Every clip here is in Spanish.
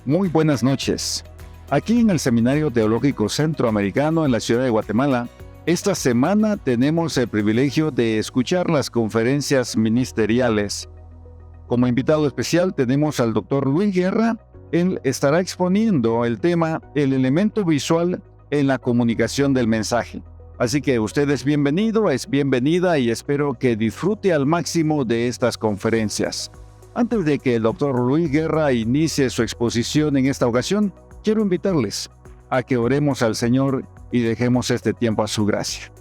Muy buenas noches. Aquí en el Seminario Teológico Centroamericano en la ciudad de Guatemala, esta semana tenemos el privilegio de escuchar las conferencias ministeriales. Como invitado especial tenemos al Dr. Luis Guerra. Él estará exponiendo el tema El elemento visual en la comunicación del mensaje. Así que usted es bienvenido, es bienvenida y espero que disfrute al máximo de estas conferencias. Antes de que el Dr. Luis Guerra inicie su exposición en esta ocasión, quiero invitarles a que oremos al Señor y dejemos este tiempo a su gracia.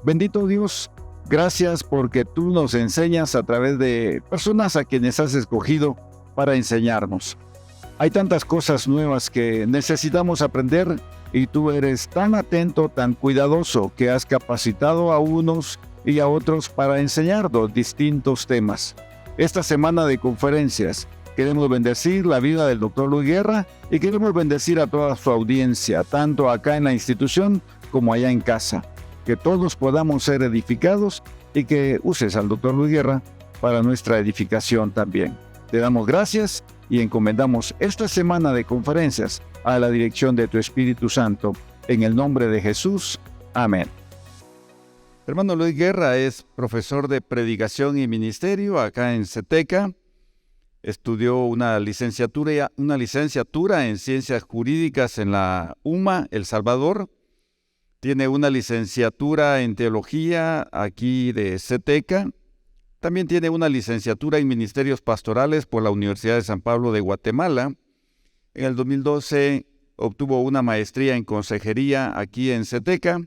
Bendito Dios, gracias porque tú nos enseñas a través de personas a quienes has escogido para enseñarnos. Hay tantas cosas nuevas que necesitamos aprender y tú eres tan atento, tan cuidadoso que has capacitado a unos y a otros para enseñarnos distintos temas. Esta semana de conferencias queremos bendecir la vida del Dr. Luis Guerra y queremos bendecir a toda su audiencia, tanto acá en la institución como allá en casa. Que todos podamos ser edificados y que uses al Dr. Luis Guerra para nuestra edificación también. Te damos gracias y encomendamos esta semana de conferencias a la dirección de tu Espíritu Santo. En el nombre de Jesús. Amén. Hermano Luis Guerra es profesor de predicación y ministerio acá en CETECA. Estudió una licenciatura en ciencias jurídicas en la UMA, El Salvador. Tiene una licenciatura en teología aquí de CETECA. También tiene una licenciatura en ministerios pastorales por la Universidad de San Pablo de Guatemala. En el 2012 obtuvo una maestría en consejería aquí en CETECA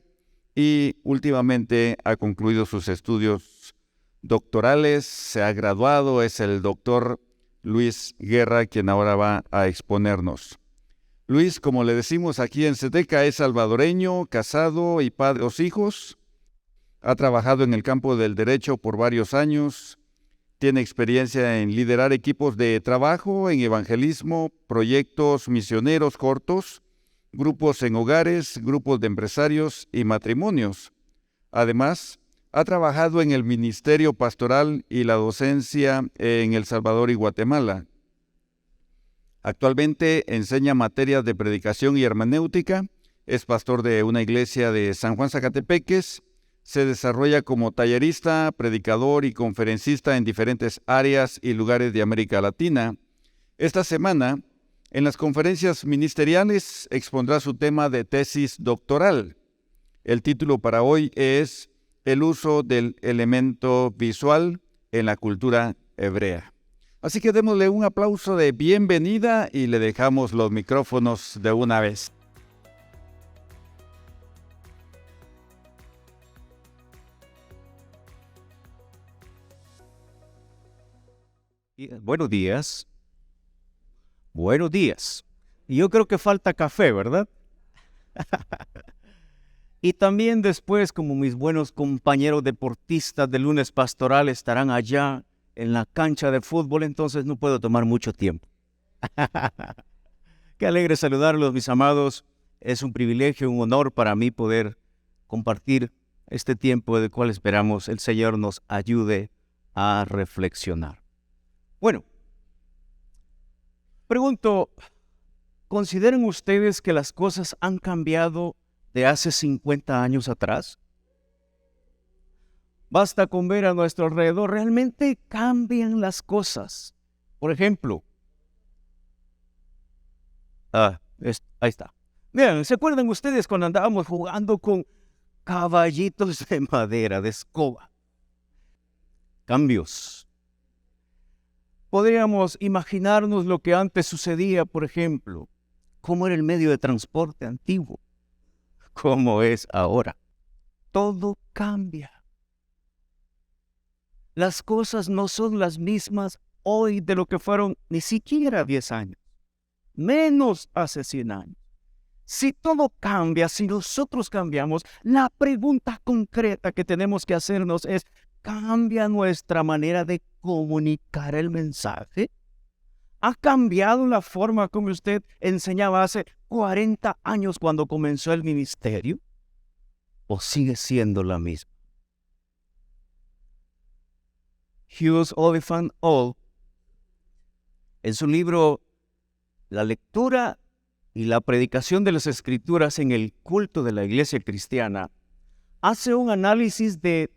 y últimamente ha concluido sus estudios doctorales, se ha graduado, es el doctor Luis Guerra quien ahora va a exponernos. Luis, como le decimos aquí en CETECA, es salvadoreño, casado y padre de 2 hijos. Ha trabajado en el campo del derecho por varios años. Tiene experiencia en liderar equipos de trabajo, en evangelismo, proyectos misioneros cortos, grupos en hogares, grupos de empresarios y matrimonios. Además, ha trabajado en el ministerio pastoral y la docencia en El Salvador y Guatemala. Actualmente enseña materias de predicación y hermenéutica, es pastor de una iglesia de San Juan Zacatepeques, se desarrolla como tallerista, predicador y conferencista en diferentes áreas y lugares de América Latina. Esta semana, en las conferencias ministeriales, expondrá su tema de tesis doctoral. El título para hoy es El uso del elemento visual en la cultura hebrea. Así que démosle un aplauso de bienvenida y le dejamos los micrófonos de una vez. Buenos días. Buenos días. Y yo creo que falta café, ¿verdad? Y también después, como mis buenos compañeros deportistas de lunes pastoral estarán allá en la cancha de fútbol, entonces no puedo tomar mucho tiempo. Qué alegre saludarlos, mis amados. Es un privilegio, un honor para mí poder compartir este tiempo del cual esperamos el Señor nos ayude a reflexionar. Bueno, pregunto, ¿consideran ustedes que las cosas han cambiado de hace 50 años atrás? Basta con ver a nuestro alrededor, realmente cambian las cosas. Por ejemplo, ahí está. Vean, ¿se acuerdan ustedes cuando andábamos jugando con caballitos de madera, de escoba? Cambios. Podríamos imaginarnos lo que antes sucedía, por ejemplo, cómo era el medio de transporte antiguo, cómo es ahora. Todo cambia. Las cosas no son las mismas hoy de lo que fueron ni siquiera 10 años, menos hace 100 años. Si todo cambia, si nosotros cambiamos, la pregunta concreta que tenemos que hacernos es, ¿cambia nuestra manera de comunicar el mensaje? ¿Ha cambiado la forma como usted enseñaba hace 40 años cuando comenzó el ministerio? ¿O sigue siendo la misma? Hughes Oliphant Hall, en su libro la lectura y la predicación de las Escrituras en el culto de la iglesia cristiana hace un análisis de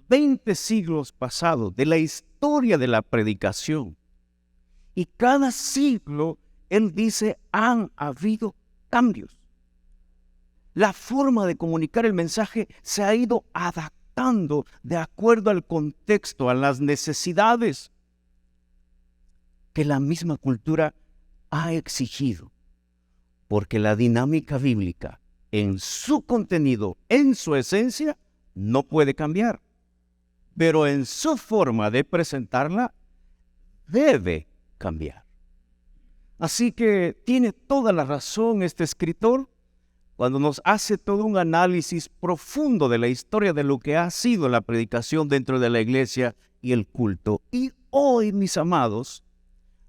20 siglos pasados, de la historia de la predicación. Y cada siglo, él dice, han habido cambios. La forma de comunicar el mensaje se ha ido adaptando de acuerdo al contexto, a las necesidades que la misma cultura ha exigido. Porque la dinámica bíblica, en su contenido, en su esencia, no puede cambiar. Pero en su forma de presentarla, debe cambiar. Así que tiene toda la razón este escritor cuando nos hace todo un análisis profundo de la historia de lo que ha sido la predicación dentro de la iglesia y el culto. Y hoy, mis amados,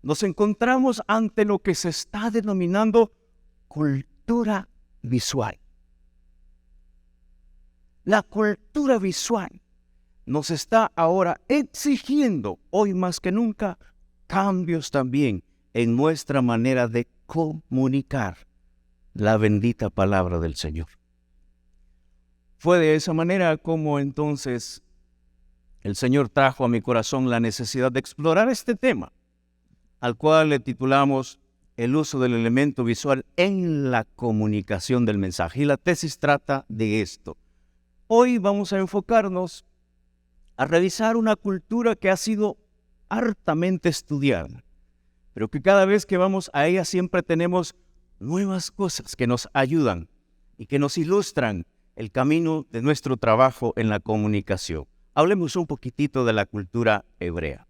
nos encontramos ante lo que se está denominando cultura visual. La cultura visual nos está ahora exigiendo, hoy más que nunca, cambios también en nuestra manera de comunicar la bendita palabra del Señor. Fue de esa manera como entonces el Señor trajo a mi corazón la necesidad de explorar este tema, al cual le titulamos el uso del elemento visual en la comunicación del mensaje. Y la tesis trata de esto. Hoy vamos a enfocarnos a revisar una cultura que ha sido hartamente estudiada, pero que cada vez que vamos a ella siempre tenemos nuevas cosas que nos ayudan y que nos ilustran el camino de nuestro trabajo en la comunicación. Hablemos un poquitito de la cultura hebrea.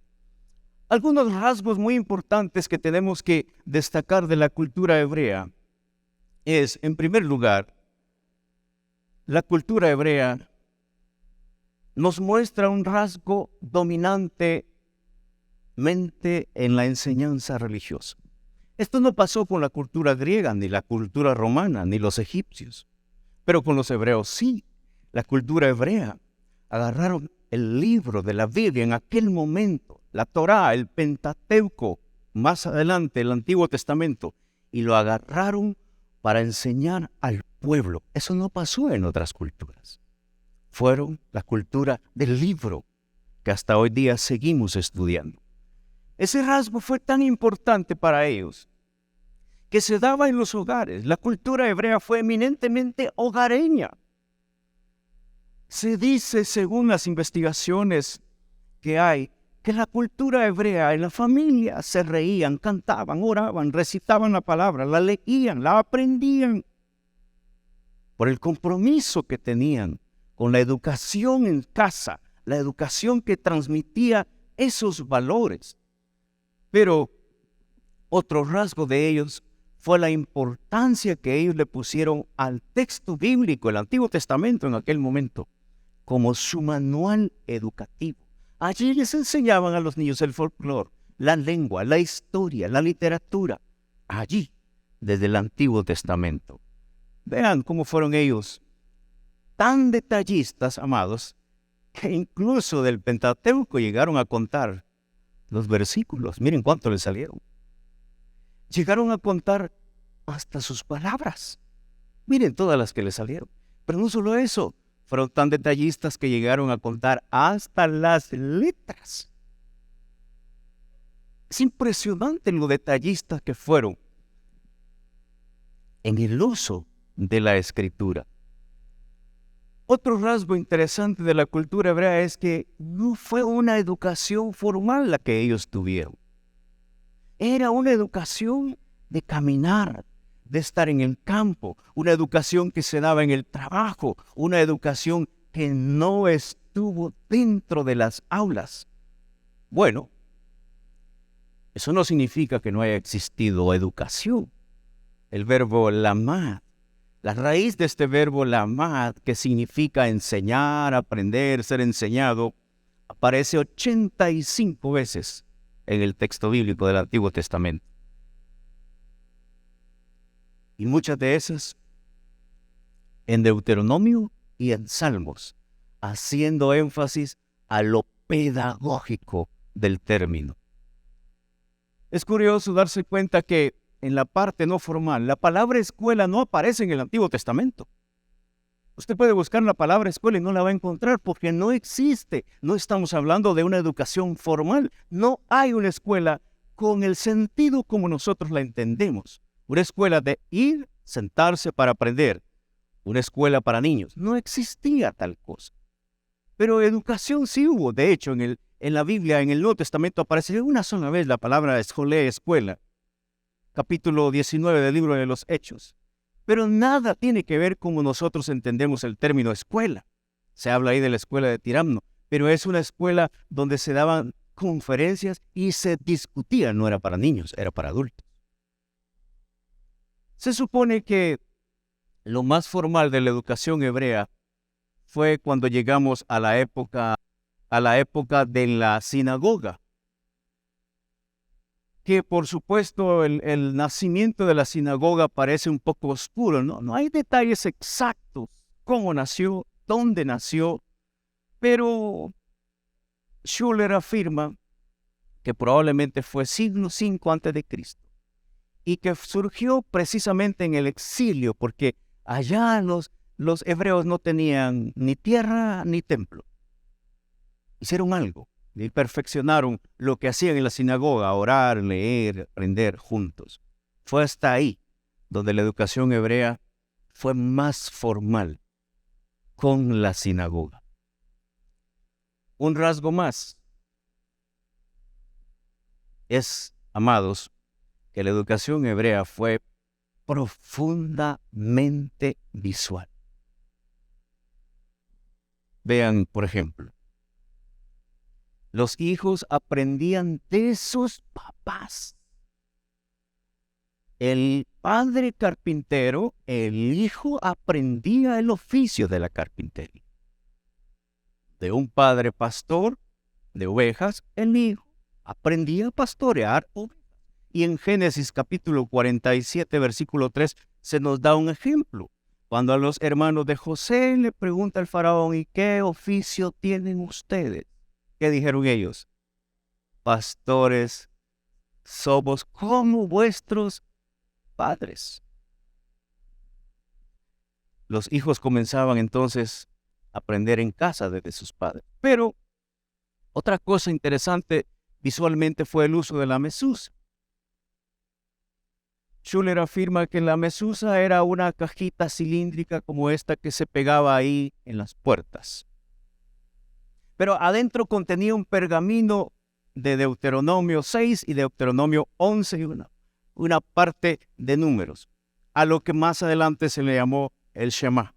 Algunos rasgos muy importantes que tenemos que destacar de la cultura hebrea es, en primer lugar, la cultura hebrea nos muestra un rasgo dominantemente en la enseñanza religiosa. Esto no pasó con la cultura griega, ni la cultura romana, ni los egipcios, pero con los hebreos sí. La cultura hebrea agarraron el libro de la Biblia en aquel momento, la Torá, el Pentateuco, más adelante el Antiguo Testamento, y lo agarraron para enseñar al pueblo. Eso no pasó en otras culturas. Fueron la cultura del libro que hasta hoy día seguimos estudiando. Ese rasgo fue tan importante para ellos que se daba en los hogares. La cultura hebrea fue eminentemente hogareña. Se dice, según las investigaciones que hay, que la cultura hebrea en la familia se reían, cantaban, oraban, recitaban la palabra, la leían, la aprendían, por el compromiso que tenían con la educación en casa, la educación que transmitía esos valores. Pero otro rasgo de ellos fue la importancia que ellos le pusieron al texto bíblico, el Antiguo Testamento en aquel momento, como su manual educativo. Allí les enseñaban a los niños el folclore, la lengua, la historia, la literatura. Allí, desde el Antiguo Testamento. Vean cómo fueron ellos tan detallistas, amados, que incluso del Pentateuco llegaron a contar los versículos. Miren cuánto les salieron. Llegaron a contar hasta sus palabras. Miren todas las que les salieron. Pero no solo eso, fueron tan detallistas que llegaron a contar hasta las letras. Es impresionante lo detallistas que fueron en el uso de la escritura. Otro rasgo interesante de la cultura hebrea es que no fue una educación formal la que ellos tuvieron. Era una educación de caminar, de estar en el campo, una educación que se daba en el trabajo, una educación que no estuvo dentro de las aulas. Bueno, eso no significa que no haya existido educación. El verbo lamad, la raíz de este verbo lamad, que significa enseñar, aprender, ser enseñado, aparece 85 veces en el texto bíblico del Antiguo Testamento. Y muchas de esas en Deuteronomio y en Salmos, haciendo énfasis a lo pedagógico del término. Es curioso darse cuenta que en la parte no formal, la palabra escuela no aparece en el Antiguo Testamento. Usted puede buscar la palabra escuela y no la va a encontrar porque no existe. No estamos hablando de una educación formal. No hay una escuela con el sentido como nosotros la entendemos. Una escuela de ir, sentarse para aprender. Una escuela para niños. No existía tal cosa. Pero educación sí hubo. De hecho, en la Biblia, en el Nuevo Testamento, aparece una sola vez la palabra escuela. Capítulo 19 del libro de los Hechos. Pero nada tiene que ver como nosotros entendemos el término escuela. Se habla ahí de la escuela de Tiramno, pero es una escuela donde se daban conferencias y se discutía. No era para niños, era para adultos. Se supone que lo más formal de la educación hebrea fue cuando llegamos a la época de la sinagoga. Que por supuesto el nacimiento de la sinagoga parece un poco oscuro, ¿no? No hay detalles exactos, cómo nació, dónde nació, pero Schuller afirma que probablemente fue siglo V a.C. y que surgió precisamente en el exilio, porque allá los hebreos no tenían ni tierra ni templo. Hicieron algo. Y perfeccionaron lo que hacían en la sinagoga, orar, leer, aprender juntos. Fue hasta ahí donde la educación hebrea fue más formal con la sinagoga. Un rasgo más es, amados, que la educación hebrea fue profundamente visual. Vean, por ejemplo, los hijos aprendían de sus papás. El padre carpintero, el hijo aprendía el oficio de la carpintería. De un padre pastor de ovejas, el hijo aprendía a pastorear ovejas. Y en Génesis capítulo 47, versículo 3, se nos da un ejemplo. Cuando a los hermanos de José le pregunta el faraón, ¿y qué oficio tienen ustedes? ¿Qué dijeron ellos? Pastores somos como vuestros padres. Los hijos comenzaban entonces a aprender en casa desde sus padres. Pero otra cosa interesante visualmente fue el uso de la mesusa. Schuller afirma que la mesusa era una cajita cilíndrica como esta que se pegaba ahí en las puertas. Pero adentro contenía un pergamino de Deuteronomio 6 y Deuteronomio 11 y una parte de números, a lo que más adelante se le llamó el Shema.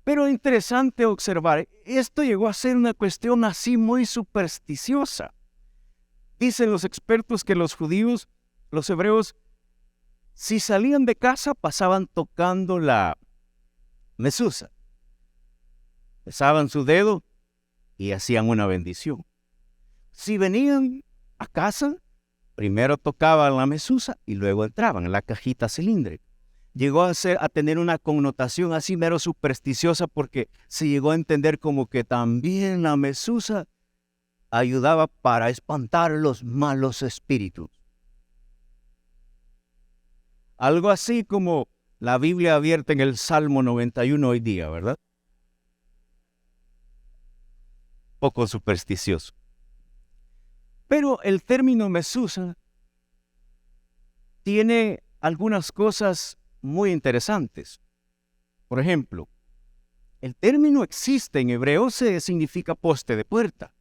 Pero interesante observar, esto llegó a ser una cuestión así muy supersticiosa. Dicen los expertos que los judíos, los hebreos, si salían de casa pasaban tocando la mesusa. Besaban su dedo y hacían una bendición. Si venían a casa, primero tocaban la mesusa y luego entraban en la cajita cilíndrica. Llegó a tener una connotación así mero supersticiosa porque se llegó a entender como que también la mesusa ayudaba para espantar los malos espíritus. Algo así como la Biblia abierta en el Salmo 91 hoy día, ¿verdad? Poco supersticioso. Pero el término mesusa tiene algunas cosas muy interesantes. Por ejemplo, el término existe en hebreo, significa poste de puerta.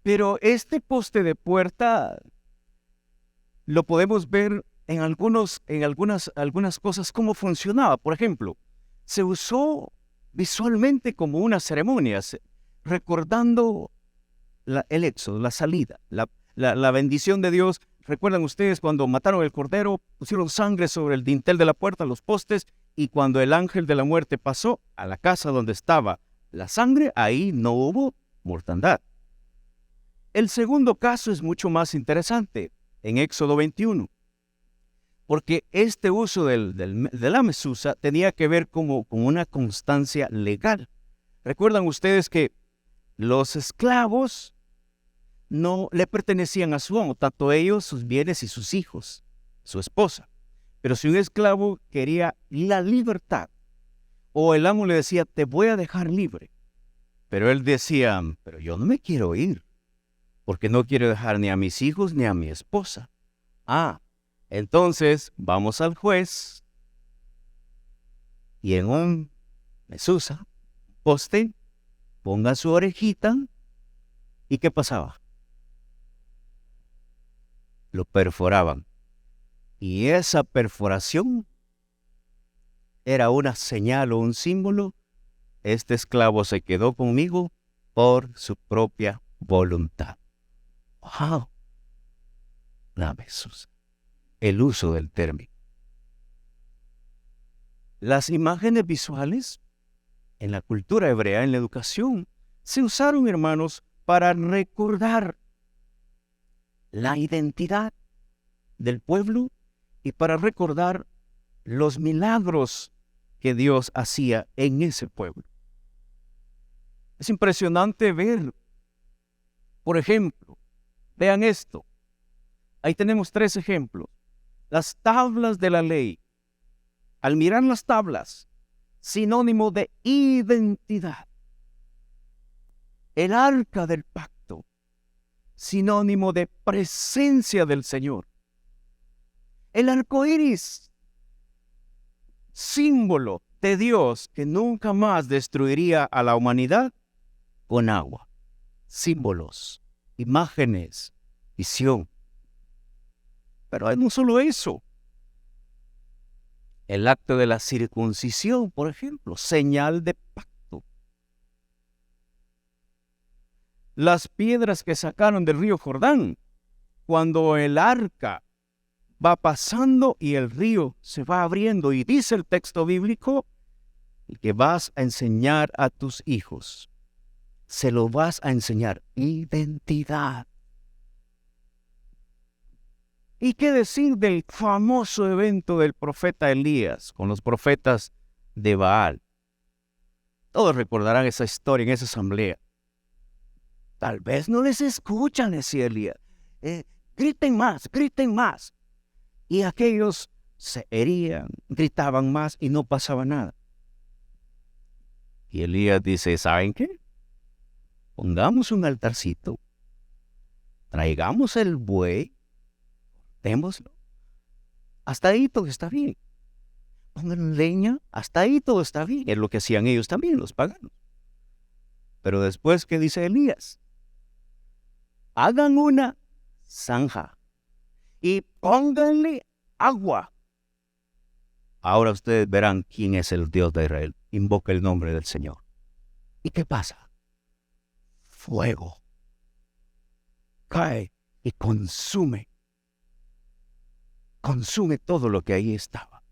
Pero este poste de puerta lo podemos ver en algunas cosas cómo funcionaba. Por ejemplo, se usó visualmente como una ceremonia, recordando el éxodo, la salida, la bendición de Dios. ¿Recuerdan ustedes cuando mataron el cordero, pusieron sangre sobre el dintel de la puerta, los postes, y cuando el ángel de la muerte pasó a la casa donde estaba la sangre, ahí no hubo mortandad? El segundo caso es mucho más interesante, en Éxodo 21, porque este uso de la mesusa tenía que ver con una constancia legal. ¿Recuerdan ustedes que los esclavos no le pertenecían a su amo, tanto ellos, sus bienes y sus hijos, su esposa. Pero si un esclavo quería la libertad, o el amo le decía, te voy a dejar libre, pero él decía, pero yo no me quiero ir, porque no quiero dejar ni a mis hijos ni a mi esposa. Entonces vamos al juez y en un mesusa, poste, ponga su orejita. ¿Y qué pasaba? Lo perforaban. Y esa perforación era una señal o un símbolo. Este esclavo se quedó conmigo por su propia voluntad. ¡Wow! La mesusa. El uso del término. Las imágenes visuales en la cultura hebrea, en la educación, se usaron, hermanos, para recordar la identidad del pueblo y para recordar los milagros que Dios hacía en ese pueblo. Es impresionante ver, por ejemplo, vean esto. Ahí tenemos 3 ejemplos. Las tablas de la ley. Al mirar las tablas, sinónimo de identidad. El arca del pacto, sinónimo de presencia del Señor. El arco iris, símbolo de Dios que nunca más destruiría a la humanidad con agua. Símbolos, imágenes, visión. Pero no solo eso. El acto de la circuncisión, por ejemplo, señal de pacto. Las piedras que sacaron del río Jordán, cuando el arca va pasando y el río se va abriendo, y dice el texto bíblico que vas a enseñar a tus hijos, se lo vas a enseñar, identidad. ¿Y qué decir del famoso evento del profeta Elías con los profetas de Baal? Todos recordarán esa historia en esa asamblea. Tal vez no les escuchan, decía Elías. Griten más, griten más. Y aquellos se herían, gritaban más y no pasaba nada. Y Elías dice, ¿saben qué? Pongamos un altarcito, traigamos el buey, démoslo. Hasta ahí todo está bien. Pongan leña, hasta ahí todo está bien. Es lo que hacían ellos también, los paganos. Pero después, ¿qué dice Elías? Hagan una zanja y pónganle agua. Ahora ustedes verán quién es el Dios de Israel. Invoca el nombre del Señor. ¿Y qué pasa? Fuego. Cae y consume. Consume todo lo que ahí estaba.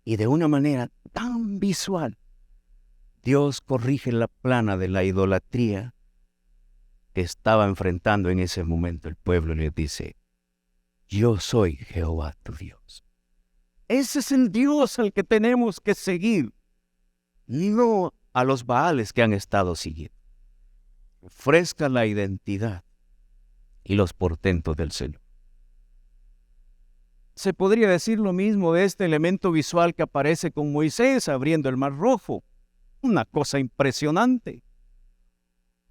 Y de una manera tan visual, Dios corrige la plana de la idolatría que estaba enfrentando en ese momento el pueblo y le dice, yo soy Jehová tu Dios. Ese es el Dios al que tenemos que seguir, no a los Baales que han estado siguiendo. Ofrezca la identidad y los portentos del Señor. Se podría decir lo mismo de este elemento visual que aparece con Moisés abriendo el Mar Rojo. Una cosa impresionante.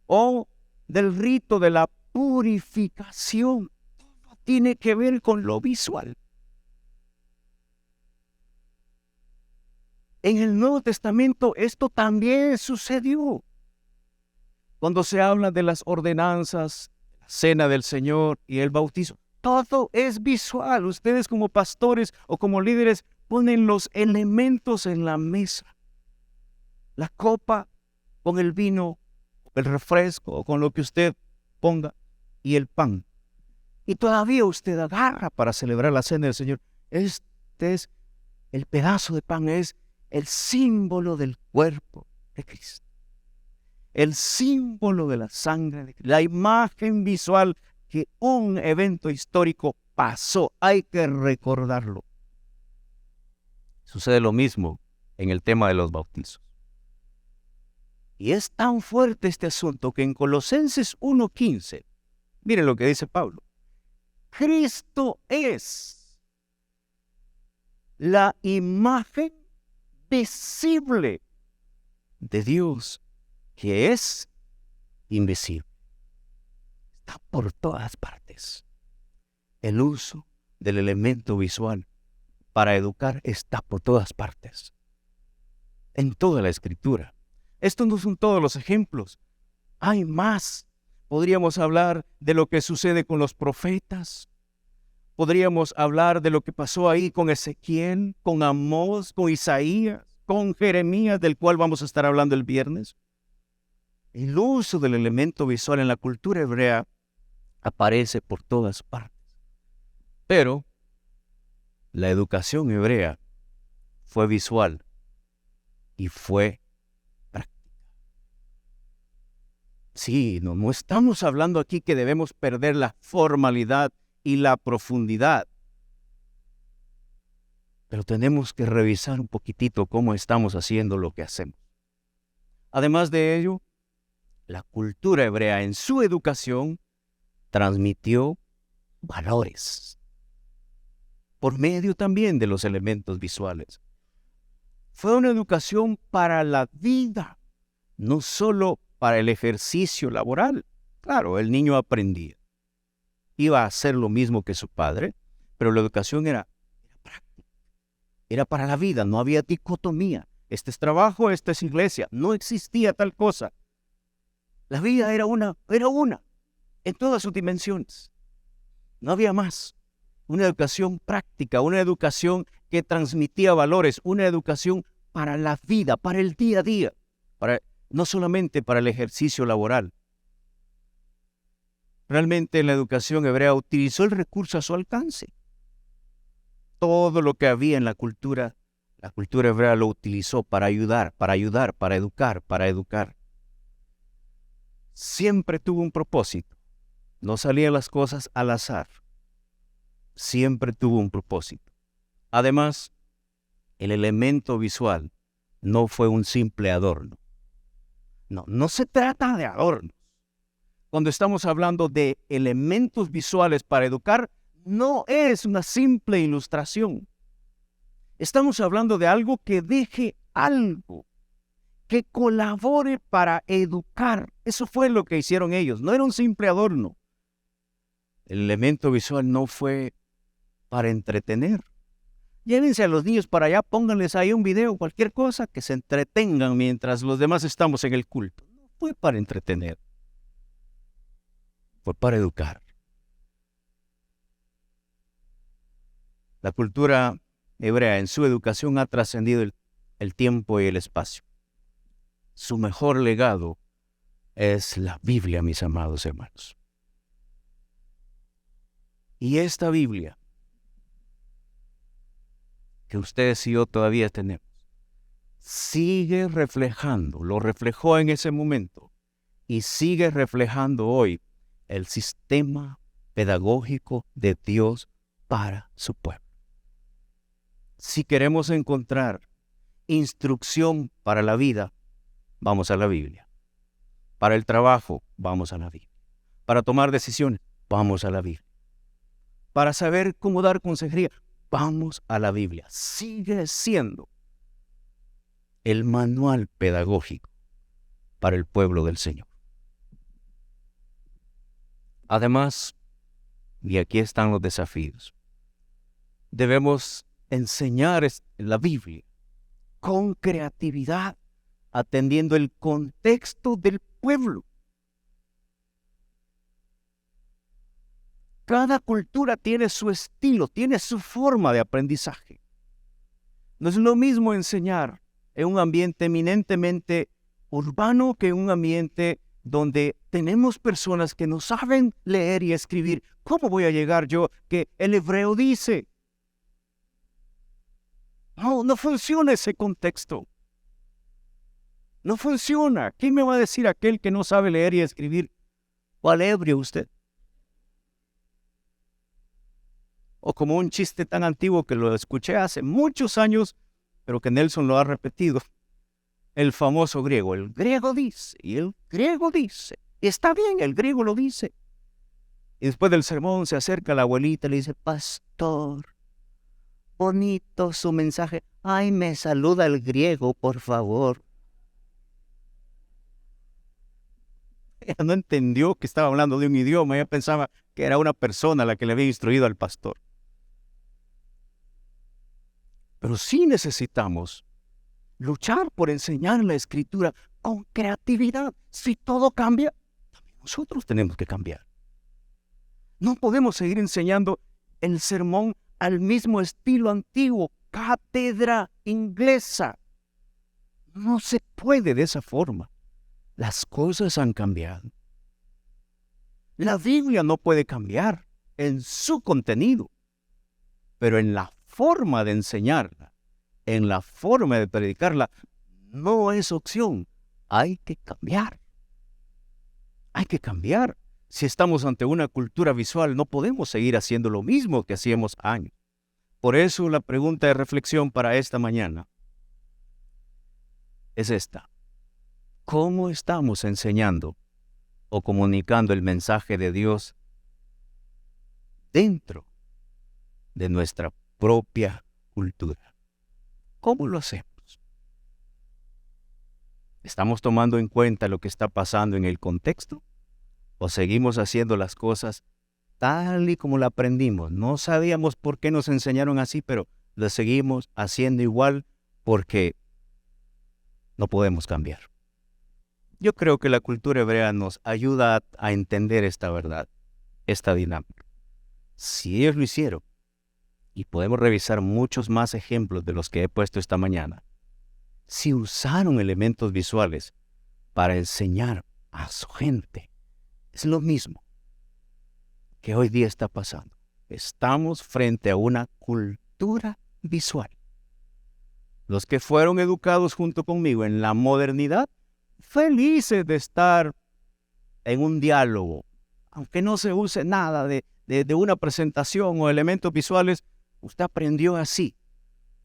O del rito de la purificación. Todo tiene que ver con lo visual. En el Nuevo Testamento esto también sucedió. Cuando se habla de las ordenanzas, la cena del Señor y el bautismo, todo es visual. Ustedes como pastores o como líderes ponen los elementos en la mesa. La copa con el vino, el refresco o con lo que usted ponga y el pan. Y todavía usted agarra para celebrar la cena del Señor. Este es el pedazo de pan, es el símbolo del cuerpo de Cristo. El símbolo de la sangre de Cristo. La imagen visual que un evento histórico pasó. Hay que recordarlo. Sucede lo mismo en el tema de los bautizos. Y es tan fuerte este asunto que en Colosenses 1:15, miren lo que dice Pablo. Cristo es la imagen visible de Dios, que es invisible. Está por todas partes. El uso del elemento visual para educar está por todas partes. En toda la Escritura. Estos no son todos los ejemplos. Hay más. Podríamos hablar de lo que sucede con los profetas. Podríamos hablar de lo que pasó ahí con Ezequiel, con Amós, con Isaías, con Jeremías, del cual vamos a estar hablando el viernes. El uso del elemento visual en la cultura hebrea aparece por todas partes. Pero la educación hebrea fue visual y fue práctica. Sí, no estamos hablando aquí que debemos perder la formalidad y la profundidad. Pero tenemos que revisar un poquitito cómo estamos haciendo lo que hacemos. Además de ello, la cultura hebrea en su educación transmitió valores por medio también de los elementos visuales. Fue una educación para la vida, no solo para el ejercicio laboral. Claro, el niño aprendía. Iba a hacer lo mismo que su padre, pero la educación era práctica. Era para la vida, no había dicotomía. Este es trabajo, esta es iglesia. No existía tal cosa. La vida era una, en todas sus dimensiones. No había más. Una educación práctica, una educación que transmitía valores, una educación para la vida, para el día a día, no solamente para el ejercicio laboral. Realmente la educación hebrea utilizó el recurso a su alcance. Todo lo que había en la cultura hebrea lo utilizó para ayudar, para educar, para educar. Siempre tuvo un propósito. No salían las cosas al azar. Siempre tuvo un propósito. Además, el elemento visual no fue un simple adorno. No se trata de adornos. Cuando estamos hablando de elementos visuales para educar, no es una simple ilustración. Estamos hablando de algo que deje algo, que colabore para educar. Eso fue lo que hicieron ellos. No era un simple adorno. El elemento visual no fue para entretener. Llévense a los niños para allá, pónganles ahí un video, cualquier cosa, que se entretengan mientras los demás estamos en el culto. No fue para entretener. Fue para educar. La cultura hebrea en su educación ha trascendido el tiempo y el espacio. Su mejor legado es la Biblia, mis amados hermanos. Y esta Biblia que ustedes y yo todavía tenemos, sigue reflejando, lo reflejó en ese momento y sigue reflejando hoy el sistema pedagógico de Dios para su pueblo. Si queremos encontrar instrucción para la vida, vamos a la Biblia. Para el trabajo, vamos a la Biblia. Para tomar decisiones, vamos a la Biblia. Para saber cómo dar consejería, vamos a la Biblia. Sigue siendo el manual pedagógico para el pueblo del Señor. Además, y aquí están los desafíos, debemos enseñar la Biblia con creatividad, atendiendo el contexto del pueblo. Cada cultura tiene su estilo, tiene su forma de aprendizaje. No es lo mismo enseñar en un ambiente eminentemente urbano que en un ambiente donde tenemos personas que no saben leer y escribir. ¿Cómo voy a llegar yo que el hebreo dice? No funciona ese contexto. No funciona. ¿Quién me va a decir aquel que no sabe leer y escribir? ¿Cuál ebrio usted? O como un chiste tan antiguo que lo escuché hace muchos años, pero que Nelson lo ha repetido. el famoso griego. El griego dice, y el griego dice. Y está bien, el griego lo dice. Y después del sermón se acerca la abuelita y le dice, pastor, bonito su mensaje. Ay, me saluda el griego, por favor. Ella no entendió que estaba hablando de un idioma. Ella pensaba que era una persona la que le había instruido al pastor. Pero sí necesitamos luchar por enseñar la Escritura con creatividad. Si todo cambia, también nosotros tenemos que cambiar. No podemos seguir enseñando el sermón al mismo estilo antiguo, cátedra inglesa. No se puede de esa forma. Las cosas han cambiado. La Biblia no puede cambiar en su contenido, pero en la forma de enseñarla, en la forma de predicarla, no es opción. Hay que cambiar. Hay que cambiar. Si estamos ante una cultura visual, no podemos seguir haciendo lo mismo que hacíamos años. Por eso la pregunta de reflexión para esta mañana es esta. ¿Cómo estamos enseñando o comunicando el mensaje de Dios dentro de nuestra propia cultura? ¿Cómo lo hacemos? ¿Estamos tomando en cuenta lo que está pasando en el contexto? ¿O seguimos haciendo las cosas tal y como la aprendimos? No sabíamos por qué nos enseñaron así, pero lo seguimos haciendo igual porque no podemos cambiar. Yo creo que la cultura hebrea nos ayuda a entender esta verdad, esta dinámica. Si ellos lo hicieron, y podemos revisar muchos más ejemplos de los que he puesto esta mañana, si usaron elementos visuales para enseñar a su gente, es lo mismo que hoy día está pasando. Estamos frente a una cultura visual. Los que fueron educados junto conmigo en la modernidad, felices de estar en un diálogo, aunque no se use nada de una presentación o elementos visuales, usted aprendió así.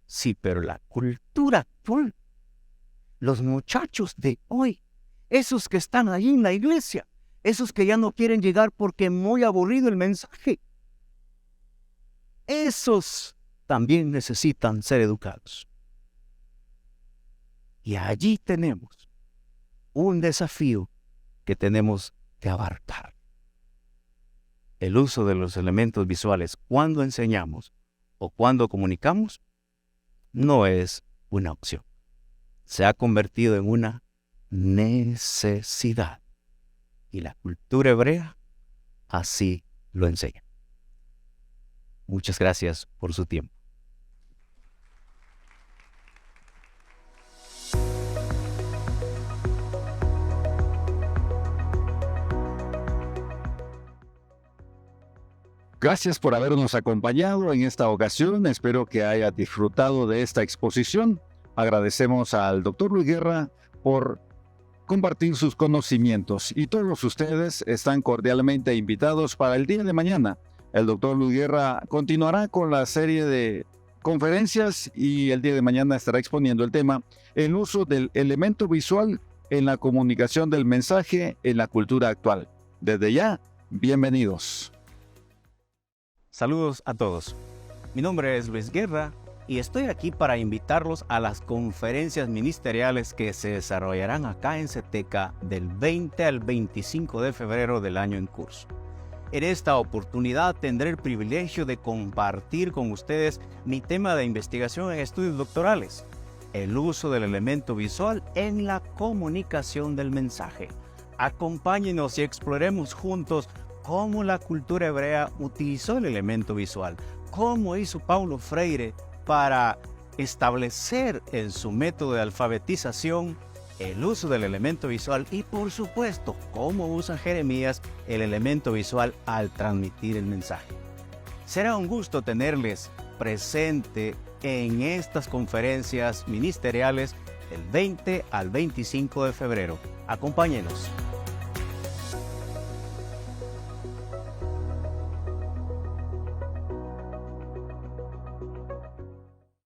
Sí, pero la cultura actual, los muchachos de hoy, esos que están ahí en la iglesia, esos que ya no quieren llegar porque es muy aburrido el mensaje, esos también necesitan ser educados. Y allí tenemos un desafío que tenemos que abarcar. El uso de los elementos visuales cuando enseñamos o cuando comunicamos no es una opción. Se ha convertido en una necesidad. Y la cultura hebrea así lo enseña. Muchas gracias por su tiempo. Gracias por habernos acompañado en esta ocasión. Espero que haya disfrutado de esta exposición. Agradecemos al Dr. Luis Guerra por compartir sus conocimientos y todos ustedes están cordialmente invitados para el día de mañana. El Dr. Luis Guerra continuará con la serie de conferencias y el día de mañana estará exponiendo el tema el uso del elemento visual en la comunicación del mensaje en la cultura actual. Desde ya, bienvenidos. Saludos a todos. Mi nombre es Luis Guerra y estoy aquí para invitarlos a las conferencias ministeriales que se desarrollarán acá en CETECA del 20 al 25 de febrero del año en curso. En esta oportunidad tendré el privilegio de compartir con ustedes mi tema de investigación en estudios doctorales, el uso del elemento visual en la comunicación del mensaje. Acompáñenos y exploremos juntos cómo la cultura hebrea utilizó el elemento visual, cómo hizo Paulo Freire para establecer en su método de alfabetización el uso del elemento visual y, por supuesto, cómo usa Jeremías el elemento visual al transmitir el mensaje. Será un gusto tenerles presente en estas conferencias ministeriales del 20 al 25 de febrero. Acompáñenos.